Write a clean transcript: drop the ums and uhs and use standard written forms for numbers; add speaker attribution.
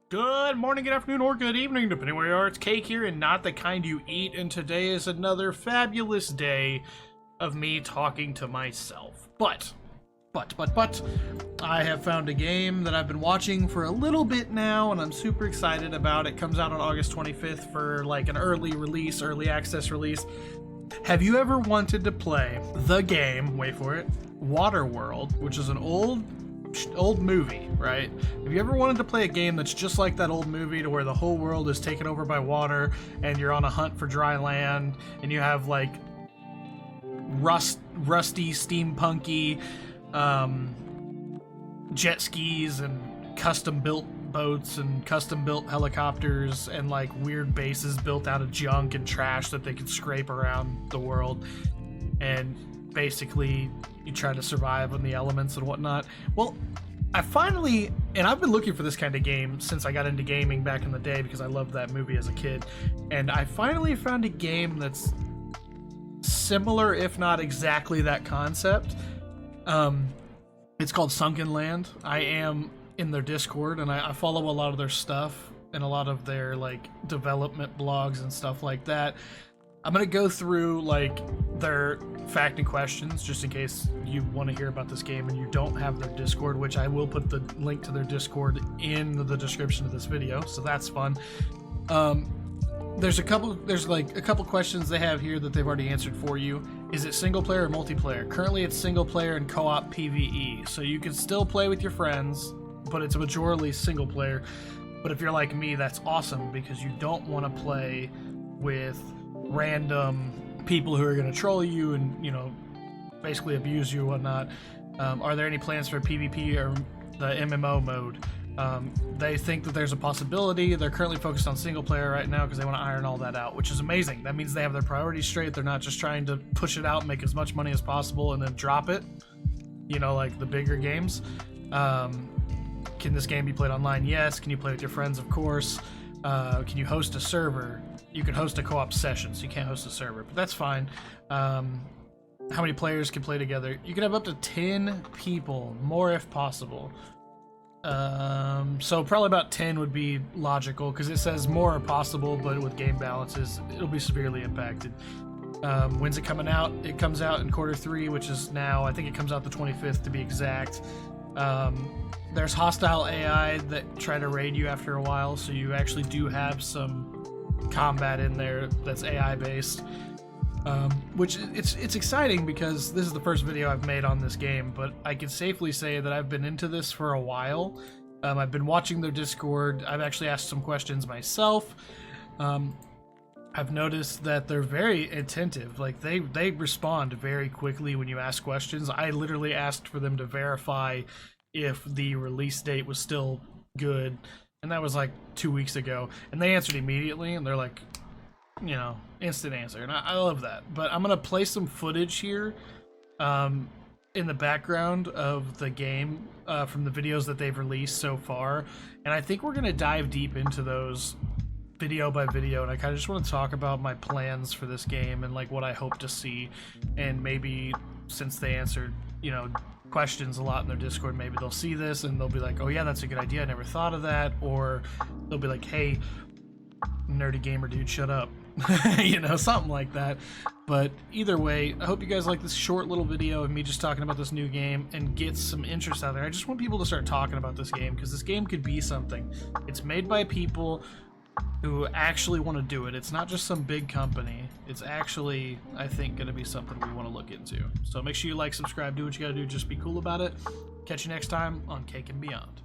Speaker 1: Good morning, good afternoon, or good evening, depending where you are. It's Cake here, and not the kind you eat, and today is another fabulous day of me talking to myself. But, I have found a game that I've been watching for a little bit now, and I'm super excited about. It comes out on August 25th for like an early release, early access release. Have you ever wanted to play the game, wait for it, Waterworld, which is an old movie, right? Have you ever wanted to play a game that's just like that old movie, to where the whole world is taken over by water and you're on a hunt for dry land, and you have like rusty, steampunky jet skis and custom built boats and custom built helicopters and like weird bases built out of junk and trash that they can scrape around the world, and basically you try to survive in the elements and whatnot? Well, I've been looking for this kind of game since I got into gaming back in the day, because I loved that movie as a kid, and I finally found a game that's similar, if not exactly that concept. It's called SunkenLand. I am in their Discord, and I follow a lot of their stuff and a lot of their like development blogs and stuff like that. I'm gonna go through like their fact and questions, just in case you want to hear about this game and you don't have their Discord, which I will put the link to their Discord in the description of this video, so that's fun. There's a couple questions they have here that they've already answered for you. Is it single player or multiplayer? Currently it's single player and co-op PvE, so you can still play with your friends, but it's majorly single player. But if you're like me, that's awesome, because you don't want to play with random people who are going to troll you and, you know, basically abuse you and whatnot. Are there any plans for PvP or the MMO mode? They think that there's a possibility. They're currently focused on single player right now because they want to iron all that out, which is amazing. That means they have their priorities straight. They're not just trying to push it out and make as much money as possible and then drop it, you know, like the bigger games. Can this game be played online? Yes. Can you play with your friends? Of course. Can you host a server? You can host a co-op session, so you can't host a server, but that's fine. How many players can play together? You can have up to 10 people, more if possible. So probably about 10 would be logical, because it says more are possible, but with game balances, it'll be severely impacted. When's it coming out? It comes out in Q3, which is now. I think it comes out the 25th to be exact. There's hostile AI that try to raid you after a while, so you actually do have some combat in there that's AI based, which it's exciting, because this is the first video I've made on this game, but I can safely say that I've been into this for a while. I've been watching their Discord. I've actually asked some questions myself. I've noticed that they're very attentive. Like they respond very quickly when you ask questions. I literally asked for them to verify if the release date was still good, and that was like 2 weeks ago, and they answered immediately, and they're like, you know, instant answer, and I love that. But I'm gonna play some footage here in the background of the game from the videos that they've released so far, and I think we're gonna dive deep into those video by video, and I kind of just want to talk about my plans for this game and like what I hope to see. And maybe since they answered, you know, questions a lot in their Discord, maybe they'll see this and they'll be like, oh yeah, that's a good idea, I never thought of that. Or they'll be like, hey, nerdy gamer dude, shut up. You know, something like that. But either way, I hope you guys like this short little video of me just talking about this new game and get some interest out there. I just want people to start talking about this game, because this game could be something. It's made by people who actually want to do it. It's not just some big company. It's actually, I think, going to be something we want to look into. So make sure you like, subscribe, do what you got to do, just be cool about it. Catch you next time on Cake and Beyond.